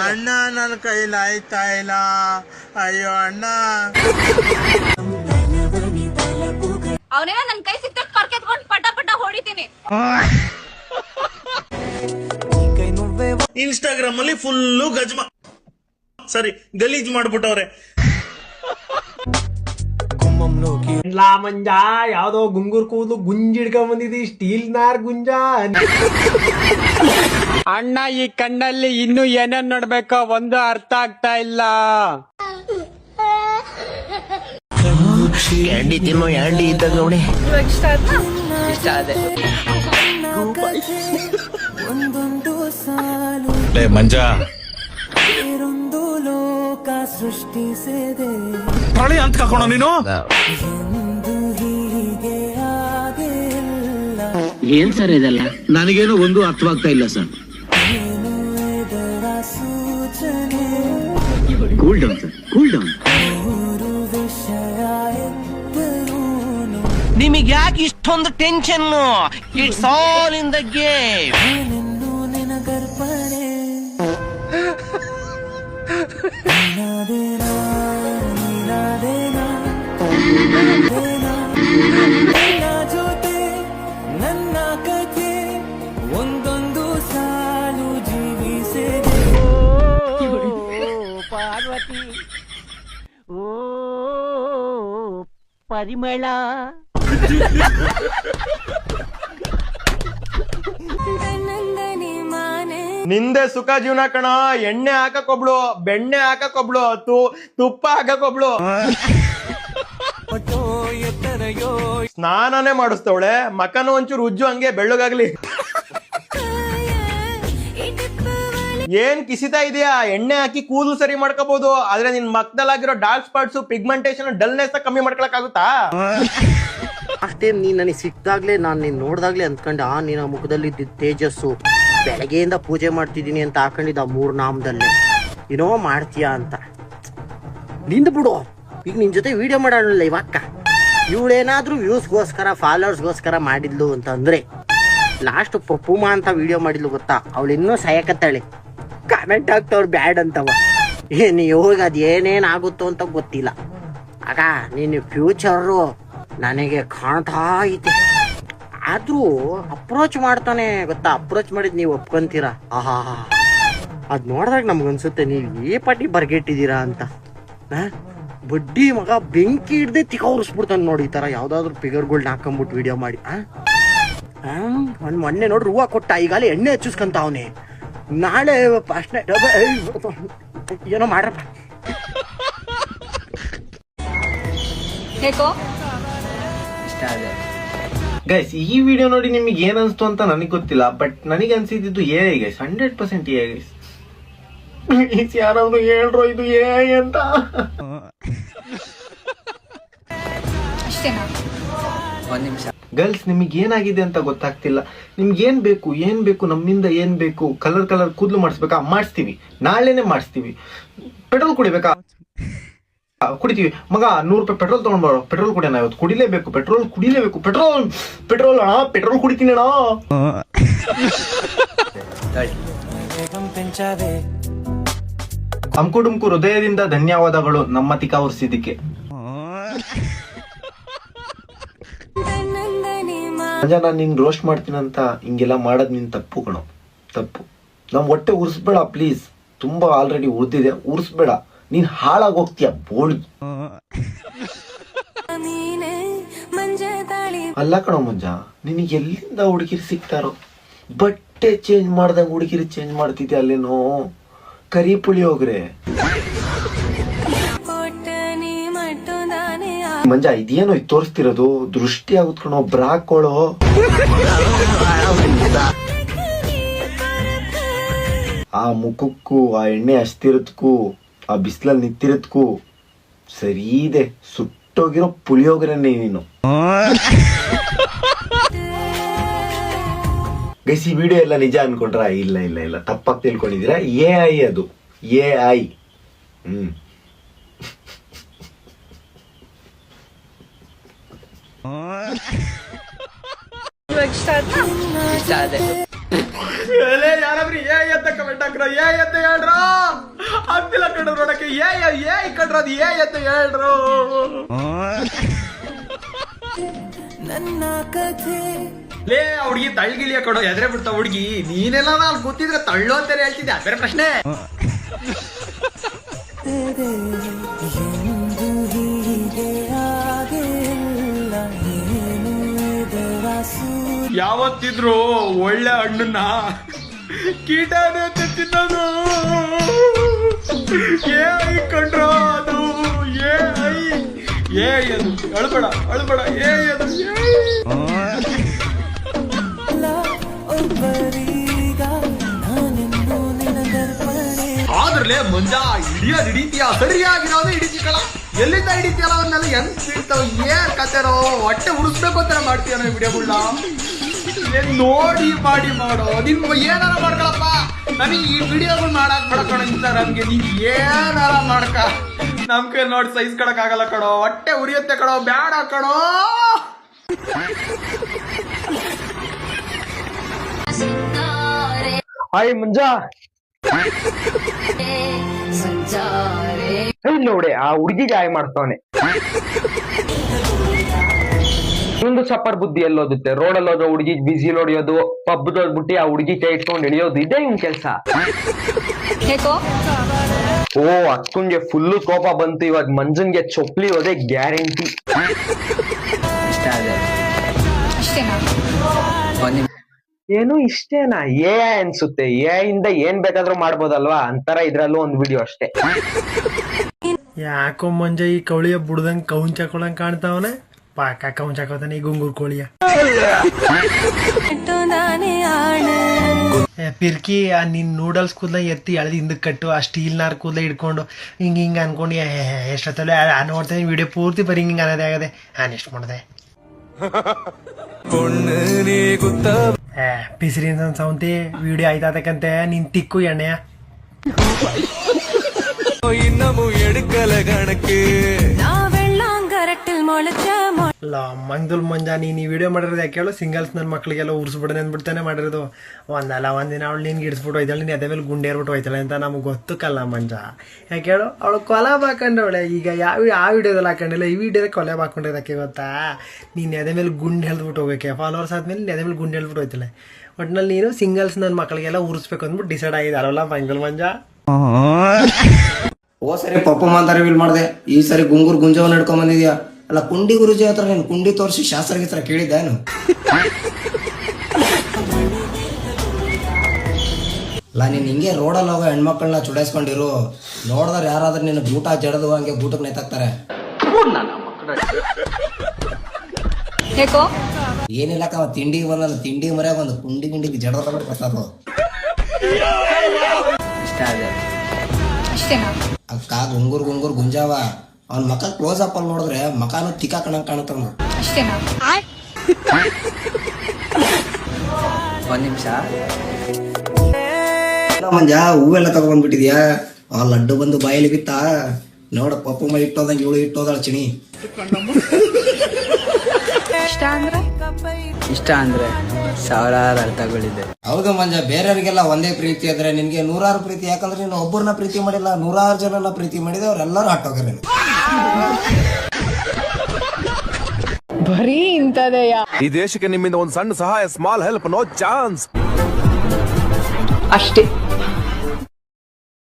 ಅಣ್ಣ ನನ್ನ ಕೈಲಿ ಆಯ್ತಾ ಇಲ್ಲ, ಅಯ್ಯೋ ಅಣ್ಣ. ಅವನೇನ ನನ್ ಕೈ ಸಿಕ್ತ ಕರ್ಕೆತ್ಕೊಂಡು ಪಟ ಪಟ ಹೊಡಿತೀನಿ. ಇನ್ಸ್ಟಾಗ್ರಾಮ್ ಅಲ್ಲಿ ಫುಲ್ಲು ಗಲೀಜ್ ಮಾಡ್ಬಿಟ್ಟವ್ರೆ. ಮಂಜ ಯಾವ್ದೋ ಗುಂಗುರ್ ಕೂದಲು ಗುಂಜಿಡ್ಕೊಂಡ್ ಬಂದಿದಿ, ಸ್ಟೀಲ್ ನಾರ್ ಗುಂಜ. ಅಣ್ಣ ಈ ಕಣ್ಣಲ್ಲಿ ಇನ್ನು ಏನೇನ್ ನೋಡ್ಬೇಕೋ ಒಂದು ಅರ್ಥ ಆಗ್ತಾ ಇಲ್ಲ. ಕ್ಯಾಂಡಿ ತಿನ್ನೋ ಯಾಂಡಿ ಇದ್ದಾಗ ನೋಡಿ. ಇಷ್ಟ ಅದೇ ಮಂಜ ಪ್ರಳಯ ಅಂತ ಕರ್ಕೋಣ ನೀನು. ಏನ್ ಸರ್ ಇದೆಲ್ಲ? ನನಗೇನು ಒಂದು ಅರ್ಥವಾಗ್ತಾ ಇಲ್ಲ sir. Cool down sir, cool down. ನಿಮಗೆ ಯಾಕೆ ಇಷ್ಟೊಂದು tension? It's all in the game. ನನ್ನ ಕಥೆ ಒಂದೊಂದು ಸಾಲು ಜೀವಿಸೆ. ಪಾರ್ವತಿ ಓ ಪರಿಮಳ. ನಿಂದೆ ಸುಖ ಜೀವನ ಕಣ. ಎಣ್ಣೆ ಹಾಕಕ್ಕೊಬ್ಳು, ಬೆಣ್ಣೆ ಹಾಕಕ್ಕೊಬ್ಳು, ತುಪ್ಪ ಹಾಕಕ್ಕೊಬ್ಳು, ಸ್ನಾನನೇ ಮಾಡಿಸ್ತವಳೆ. ಮಕನು ಒಂಚೂರು ಉಜ್ಜು ಹಂಗೆ ಬೆಳ್ಳಗಾಗ್ಲಿ. ಏನ್ ಕಿಸಿತಾ ಇದೆಯಾ? ಎಣ್ಣೆ ಹಾಕಿ ಕೂದಲು ಸರಿ ಮಾಡ್ಕೋಬಹುದು, ಆದ್ರೆ ನಿನ್ ಮಕ್ಕದಲ್ಲಾಗಿರೋ ಡಾರ್ಕ್ ಸ್ಪಾಟ್ಸ್, ಪಿಗ್ಮೆಂಟೇಶನ್, ಡಲ್ನೆಸ್ ಕಮ್ಮಿ ಮಾಡ್ಕೊಳಕ್ ಆಗುತ್ತಾ? ಲಾಸ್ಟ್ ಟೈಮ್ ನೀನ್ ನನಗೆ ಸಿಕ್ದಾಗ್ಲೇ, ನಾನ್ ನೀನ್ ನೋಡ್ದಾಗ್ಲೇ ಅಂದ್ಕೊಂಡೆ ನಿನ್ನ ಮುಖದಲ್ಲಿ ತೇಜಸ್ಸು. ಬೆಳಗ್ಗೆಯಿಂದ ಪೂಜೆ ಮಾಡ್ತಿದ್ದೀನಿ ಅಂತ ಹಾಕೊಂಡಿದ್ದ 3 ನಾಮದಲ್ಲೇ ಏನೋ ಮಾಡ್ತೀಯಾ ಅಂತ. ನಿಂದ ಬಿಡು, ಈಗ ನಿನ್ ಜೊತೆ ವಿಡಿಯೋ ಮಾಡೋಣ ಇವಕ್ಕ. ಇವಳೇನಾದ್ರೂ ವ್ಯೂಸ್ಗೋಸ್ಕರ, ಫಾಲೋವರ್ಸ್ಗೋಸ್ಕರ ಮಾಡಿದ್ಲು ಅಂತಂದ್ರೆ, ಲಾಸ್ಟ್ ಪಪ್ಪುಮಾ ಅಂತ ವಿಡಿಯೋ ಮಾಡಿದ್ಲು ಗೊತ್ತಾ, ಅವಳು ಇನ್ನೂ ಸಾಯಕತ್ತಾಳೆ. ಕಾಮೆಂಟ್ ಹಾಕ್ತವ್ರು ಬ್ಯಾಡ್ ಅಂತವ. ಏನ್ ಇವಾಗ ಅದೇನೇನ್ ಆಗುತ್ತೋ ಅಂತ ಗೊತ್ತಿಲ್ಲ. ಆಗ ನಿನ್ನ ಫ್ಯೂಚರು ನನಗೆ ಕಾಣ್ತಾ ಐತೆ. ಆದ್ರೂ ಅಪ್ರೋಚ್ ಮಾಡ್ತಾನೆ ಗೊತ್ತಾ. ಅಪ್ರೋಚ್ ಮಾಡಿದ್ ನೀವು ಒಪ್ಕೊಂತೀರಾ? ಆಹಾ, ಅದ್ ನೋಡಿದಾಗ ನಮ್ಗನ್ಸುತ್ತೆ ನೀವು ಈ ಪಟ್ಟಿ ಬರ್ಗೆಟ್ಟಿದ್ದೀರಾ ಅಂತ. ಬಡ್ಡಿ ಮಗ ಬೆಂಕಿ ಹಿಡ್ದೆ ತಿಕ್ಕವ್ರಿಸ್ಬಿಡ್ತಾನೆ ನೋಡಿ. ಈ ತರ ಯಾವ್ದಾದ್ರು ಫಿಗರ್ಗಳ್ನ ಹಾಕೊಂಡ್ಬಿಟ್ಟು ವಿಡಿಯೋ ಮಾಡಿ. ಒಂದ್ ಮೊನ್ನೆ ನೋಡ್ರಿ ಹೂವು ಕೊಟ್ಟ, ಈಗಾಗಲೇ ಎಣ್ಣೆ ಹಚ್ಚಿಸ್ಕೊಂತ ಅವನೇ. ನಾಳೆ ಫಸ್ಟ್ ಏನೋ ಮಾಡ್ರಪ್ಪ. ಗೈಸ್, ಈ ವಿಡಿಯೋ ನೋಡಿ ನಿಮಗೆ ಏನ್ ಅನ್ಸ್ತು ಅಂತ ನನಗೆ ಗೊತ್ತಿಲ್ಲ, ಬಟ್ ನನಗೆ ಅನ್ಸಿದ್ದು ಏ ಗೈಸ್, 100% ಏ ಗೈಸ್. ಯಾರಾದ್ರು ಹೇಳ್ರೋ ಇದು ಏ ಅಂತ. ಗರ್ಲ್ಸ್, ನಿಮಗೆ ಏನಾಗಿದೆ ಅಂತ ಗೊತ್ತಾಗ್ತಿಲ್ಲ. ನಿಮ್ಗೆ ಏನ್ ಬೇಕು ನಮ್ಮಿಂದ, ಏನ್ ಬೇಕು? ಕಲರ್ ಕೂದಲು ಮಾಡಿಸ್ಬೇಕಾ? ಮಾಡಿಸ್ತೀವಿ, ನಾಳೆನೆ ಮಾಡಿಸ್ತೀವಿ. ಪೆಟ್ರೋಲ್ ಕುಡಿಬೇಕಾ? ಕುಡಿತೀವಿ. ಮಗ 100 ರೂಪಾಯಿ ಪೆಟ್ರೋಲ್ ತಗೊಂಡ್ಬಾರೋ, ಪೆಟ್ರೋಲ್ ಕುಡಿಯೋಣ ಇವತ್ತು. ಪೆಟ್ರೋಲ್ ಕುಡಿಲೇಬೇಕು. ಪೆಟ್ರೋಲ್ ಅಣ್ಣ, ಪೆಟ್ರೋಲ್ ಕುಡಿತೀನಿ ಅಣ್ಣ. ಅಂಕುಡುಂಕು ಹೃದಯದಿಂದ ಧನ್ಯವಾದಗಳು ನಮ್ಮ ತಿಕಾ ಉರ್ಸಿದ್ದಕ್ಕೆ. ನಾನು ನಿಂಗೆ ರೋಸ್ಟ್ ಮಾಡ್ತೀನಂತ ಹಿಂಗೆಲ್ಲ ಮಾಡೋದ್ ನಿನ್ ತಪ್ಪು ಕಣೋ, ತಪ್ಪು. ನಮ್ ಹೊಟ್ಟೆ ಉರ್ಸ್ಬೇಡ ಪ್ಲೀಸ್. ತುಂಬಾ ಆಲ್ರೆಡಿ ಉರ್ದಿದೆ, ಉರ್ಸ್ಬೇಡ. ನೀನ್ ಹಾಳಾಗಿ ಹೋಗ್ತೀಯ ಬೋಳಿ. ಅಲ್ಲ ಕಣೋ ಮಂಜ, ನಿನಗೆ ಎಲ್ಲಿಂದ ಹುಡುಗಿರಿ ಸಿಗ್ತಾರೋ? ಬಟ್ಟೆ ಚೇಂಜ್ ಮಾಡ್ದಂಗ ಹುಡುಗಿರಿ ಚೇಂಜ್ ಮಾಡ್ತಿದ್ದೆ ಅಲ್ಲೇನೋ. ಕರಿ ಪುಳಿಯೋಗ್ರೆ ಮಂಜ, ಇದೇನೋ ಇದು ತೋರಿಸ್ತಿರೋದು? ದೃಷ್ಟಿ ಆಗುತ್ತೆ ಕಣೋ, ಬ್ರಾ ಹಾಕೊಳ್ಳೋ. ಆ ಮುಖಕ್ಕೂ, ಆ ಎಣ್ಣೆ ಹಚ್ತಿರೋದಕ್ಕೂ, ಆ ಬಿಸಿಲಲ್ಲಿ ನಿಂತಿರೋದಕ್ಕೂ ಸರಿ ಇದೆ. ಸುಟ್ಟೋಗಿರೋ ಪುಳಿಯೋಗ್ರೆನೆ ನೀನು. ಗೈಸ್, ಈ ವಿಡಿಯೋ ಎಲ್ಲ ನಿಜ ಅನ್ಕೊಂಡ್ರ? ಇಲ್ಲ, ತಪ್ಪಾಗಿ ತಿಳ್ಕೊಂಡಿದ್ದೀರಾ. AI ಅದು, AI. ಇಷ್ಟ ಅದೇ. ಯಾರಾದ್ರೂ AI ಅಂತ ಏ ಅಂತ ಹೇಳ್ರು, ಆಗ್ತಿಲ್ಲ ಕಣ್ರು ನೋಡಕ್ಕೆ. ಏ ಕಣ್ರು, ಅದು ಏ ಅಂತ ಹೇಳ್ರು. ನನ್ನ ಕಥೆ ಲೇ ಹುಡುಗಿ ತಳ್ಗಿಲಿಯ ಕಡೋ, ಎದ್ರೆ ಬಿಡ್ತಾ ಹುಡುಗಿ. ನೀನೆಲ್ಲ ನಾನು ಗೊತ್ತಿದ್ರೆ ತಳ್ಳು ಅಂತಾನೆ ಹೇಳ್ತಿದ್ದೆ, ಬೇರೆ ಪ್ರಶ್ನೆ. ಎಂದು ಹೀಗೆ ಆಗಿಲ್ಲ, ಏನು ಇದರ ಸೂರ್ಯ ಯಾವತ್ತಿದ್ರು ಒಳ್ಳೆ ಹಣ್ಣನ್ನ ಕೀಟನೇ ತಿನ್ನೋದು. ಏ ಕಂಡ್ರ ಅದು ಏ ಅದು ಅಳ್ಬೇಡ ಏ ಅದು ಒಬ್ಬರೀಗ ನಾನೆಂದು ನಿನ್ನ ದರ್ಪಣೆ. ಆದ್ರಲೇ ಮಂಜ ಹಿಡಿತೀಯ, ಸರಿಯಾಗಿರೋದು ಹಿಡಿತಿಕಲ್ಲ. ಎಲ್ಲಿಂದ ಹಿಡಿತೀಯಲ್ಲ ಅವನ್ನೆಲ್ಲ ಹೆಂಗ್ ಸಿಗ್ತಾವ? ಏನ್ ಕತೆರೋ, ಹೊಟ್ಟೆ ಉಳಿಸ್ಬೇಕು ಅಂತ ಮಾಡ್ತೀಯ ನಾವು ವಿಡಿಯೋಗಳನ್ನ. ನೋಡಿ ಮಾಡೋ ನಿನ್ ಏನಾರ ಮಾಡ್ಕೊಳಪ್ಪ. ನನಗೆ ಈ ವಿಡಿಯೋಗಳು ಮಾಡಕ್ ಬಡಕಣ ನಮ್ಗೆ. ನೀನ್ ಏನಾರ ಮಾಡ್ಕ, ನಮ್ ಕೈ ನೋಡಿ ಸೈಜ್ ಕಡಕ್ ಆಗಲ್ಲ ಕಣೋ. ಹೊಟ್ಟೆ ಉರಿಯುತ್ತೆ ಕಣೋ, ಬ್ಯಾಡ ಕಣೋ. ಹಾಯ್ ಮುಂಜಾ, ನೋಡಿ ಆ ಹುಡುಗಿಗೆ ಹಾಯ್ ಮಾಡ್ತಾವನೆ. ಒಂದು ಚಪ್ಪರ್ ಬುದ್ಧಿ ಎಲ್ಲೋದುತ್ತೆ. ರೋಡಲ್ಲಿ ಹೋದ ಹುಡುಗಿ ಬಿಸಿ ಹೊಡಿಯೋದು, ಪಬ್ಬದ ಹೋಗ್ಬಿಟ್ಟು ಆ ಹುಡುಗಿ ಕೈ ಇಟ್ಕೊಂಡು ಹಿಡಿಯೋದು, ಇದೇ ಇನ್ ಕೆಲ್ಸ. ಓ ಅಕ್ಕನ್ಗೆ ಫುಲ್ಲು ಕೋಪ ಬಂತು. ಇವಾಗ ಮಂಜನ್ಗೆ ಚೊಪ್ಲಿ ಹೋದೆ ಗ್ಯಾರಂಟಿ. ಏನು ಇಷ್ಟೇನಾ? ಏ ಅನ್ಸುತ್ತೆ. ಎ ಇಂದ ಏನ್ ಬೇಕಾದ್ರೂ ಮಾಡ್ಬೋದಲ್ವಾ, ಅಂತರ ಇದ್ರಲ್ಲೂ ಒಂದ್ ವಿಡಿಯೋ ಅಷ್ಟೇ. ಯಾಕೋ ಮಂಜ ಈ ಕೌಳಿಯ ಬುಡ್ದಂಗ್ ಕೌನ್ ಚಾಕೊಳಂಗ್ ಕಾಣ್ತಾವನೆ. ಪಾಕ ಕೌನ್ ಚಾಕೋತಾನೆ ಈ ಗುಂಗೂರ್ ಕೋಳಿಯ. ಪಿರ್ಕಿ ನಿನ್ ನೂಡಲ್ಸ್ ಕೂದಲ ಎತ್ತಿ ಎಳ್ದು ಹಿಂದಕ್ಕೆ ಕಟ್ಟು, ಆ ಸ್ಟೀಲ್ ನಾರ್ ಕೂದಲ ಹಿಡ್ಕೊಂಡು ಹಿಂಗ ಅನ್ಕೊಂಡು ಎಷ್ಟೊತ್ತಲ್ಲ ನೋಡ್ತೇನೆ ವಿಡಿಯೋ ಪೂರ್ತಿ ಬರೀ ಹಿಂಗ ಅನ್ನೋದೇ ಆಗದೆ. ಎಷ್ಟು ಮಾಡಿದೆ ಪಿಸಿರಿನ ಸೌಂತಿ ವಿಡಿಯೋ ಆಯ್ತಾತಕ್ಕಂತೆ ನಿನ್ ತಿಕ್ಕು ಎಣ್ಣೆಯ ಇನ್ನಮು ಎಡ್ಕಲ ಗಣಕ್ಕೆ ಮಂಗ್ದುಲ್ ಮಂಜ ನೀನ್ ಈ ವಿಡಿಯೋ ಮಾಡಿರೋದು ಯಾಕೆ ಹೇಳು? ಸಿಂಗಲ್ಸ್ ನನ್ನ ಮಕ್ಳಿಗೆಲ್ಲ ಉರ್ಸ್ಬಿಡನೆ ಅಂದ್ಬಿಡ್ತಾನೆ ಮಾಡಿರೋದು. ಒಂದಿನ ಅವಳು ನೀನ್ ಗಿಡಿಸ್ಬಿಟ್ಟು ಹೋಯ್ತಾಳೆ, ನೀನ್ ಅದೇ ಮೇಲೆ ಗುಂಡೆ ಏರ್ಬಿಟ್ಟು ಹೋಯ್ತಾಳೆ ಅಂತ ನಮ್ಗೆ ಗೊತ್ತಕ್ಕಲ್ಲ ಮಂಜ. ಯಾಕೆ ಹೇಳು? ಅವಳು ಕೊಲಾಬ್ ಹಾಕೊಂಡವಳೆ. ಈಗ ಆ ವಿಡಿಯೋದಲ್ಲಿ ಹಾಕೊಂಡಿಲ್ಲ, ಈ ವಿಡಿಯೋದಲ್ಲಿ ಕೊಲಾಬ್ ಹಾಕೊಂಡಿದ್ದಕ್ಕೆ ಗೊತ್ತಾ? ನೀನ್ ಅದೇ ಮೇಲೆ ಗುಂಡು ಹೇಳ್ಬಿಟ್ಟು ಹೋಗಕ್ಕೆ ಫಾಲೋವರ್ಸ್ ಆದ್ಮೇಲೆ ನೀನ್ ಅದೇ ಮೇಲೆ ಗುಂಡು ಹೇಳ್ಬಿಟ್ಟು ಹೋಯ್ತಾಳೆ. ಒಟ್ನಲ್ಲಿ ನೀನು ಸಿಂಗಲ್ಸ್ ನನ್ನ ಮಕ್ಳಿಗೆಲ್ಲ ಉರ್ಸ್ಬೇಕು ಅಂದ್ಬಿಟ್ಟು ಡಿಸೈಡ್ ಆಗಿದಾರಲ್ಲ ಮಂಗ್ದುಲ್ ಮಂಜ. ಓ ಸರಿ ಪಪ್ಪ ಮಾತಾರ ರಿವೀಲ್ ಮಾಡಿದೆ, ಈ ಸರಿ ಗುಂಗೂರ್ ಗುಂಜವನ್ನ ಹಿಡ್ಕೊಂಡ್ ಬಂದಿದ್ಯಾ. ಅಲ್ಲ ಕುಂಡಿ ಗುರುಜಿ ಹತ್ರ ನೀನು ಕುಂಡಿ ತೋರಿಸಿ ಶಾಸ್ತ್ರ ಹತ್ರ ಕೇಳಿದ್ದೇನು? ಅಲ್ಲ ನೀನ್ ಹಿಂಗೆ ರೋಡಲ್ಲಿ ಹೋಗೋ ಹೆಣ್ಮಕ್ಳನ್ನ ಚುಡಾಯಿಸ್ಕೊಂಡಿರು. ನೋಡಿದ್ರೆ ಯಾರಾದ್ರೂ ನಿನ್ನ ಬೂಟ ಜಡದು ಹಂಗೆ ಬೂಟಕ್ಕೆ ನೇತಾಕ್ತಾರೆ. ಏನಿಲ್ಲಕ್ಕ ತಿಂಡಿಗೆ ಬಂದ ತಿಂಡಿ ಮರ್ಯಾಗ ಒಂದು ಕುಂಡಿ ಗಿಂಡಿಗೆ ಜಡದ ಬರ್ತದ. ಅಕ್ಕ ಗುಂಗೂರ್ ಗುಂಜಾವ ಅವ್ನ ಮಕ್ಕ ಕ್ಲೋಸ್ ಅಪ್ ಅಲ್ಲಿ ನೋಡಿದ್ರೆ ಮಕಾನು ತಿಕ್ಕಾ ಕಣಂಗ್ ಕಾಣುತ್ತ. ಒಂದ್ ನಿಮಿಷ ಮಂಜ ಹೂವೆಲ್ಲ ತಗೊಂಡ್ಬಿಟ್ಟಿದ್ಯಾ? ಆ ಲಡ್ಡು ಬಂದು ಬಾಯಲ್ಲಿ ಬಿತ್ತಾ ನೋಡ. ಪಪ್ಪು ಮೈ ಇಟ್ಟೋದಂಗೆ ಇವಳು ಇಟ್ಟೋದಳ ಚಿಣಿ. ಇಷ್ಟ ಅಂದ್ರೆ ಸಾವಿರಾರು ಅರ್ಥಗಳಿದೆ. ಹೌದು ಮಂಜ, ಬೇರೆಯವ್ರಿಗೆಲ್ಲ ಒಂದೇ ಪ್ರೀತಿ ಆದ್ರೆ ನಿನ್ಗೆ ನೂರಾರು ಪ್ರೀತಿ. ಯಾಕಂದ್ರೆ ನೀನು ಒಬ್ಬರನ್ನ ಪ್ರೀತಿ ಮಾಡಿಲ್ಲ, 100,000 ಜನನ ಪ್ರೀತಿ ಮಾಡಿದೆ. ಅವ್ರೆಲ್ಲರೂ ಹಾಟೋಗ್ರೆ ಬರೀ ಇಂಥದೆಯಾ? ಈ ದೇಶಕ್ಕೆ ನಿಮ್ಮಿಂದ ಒಂದು ಸಣ್ಣ ಸಹಾಯ, ಸ್ಮಾಲ್ ಹೆಲ್ಪ್, ನೋ ಚಾನ್ಸ್ ಅಷ್ಟೇ.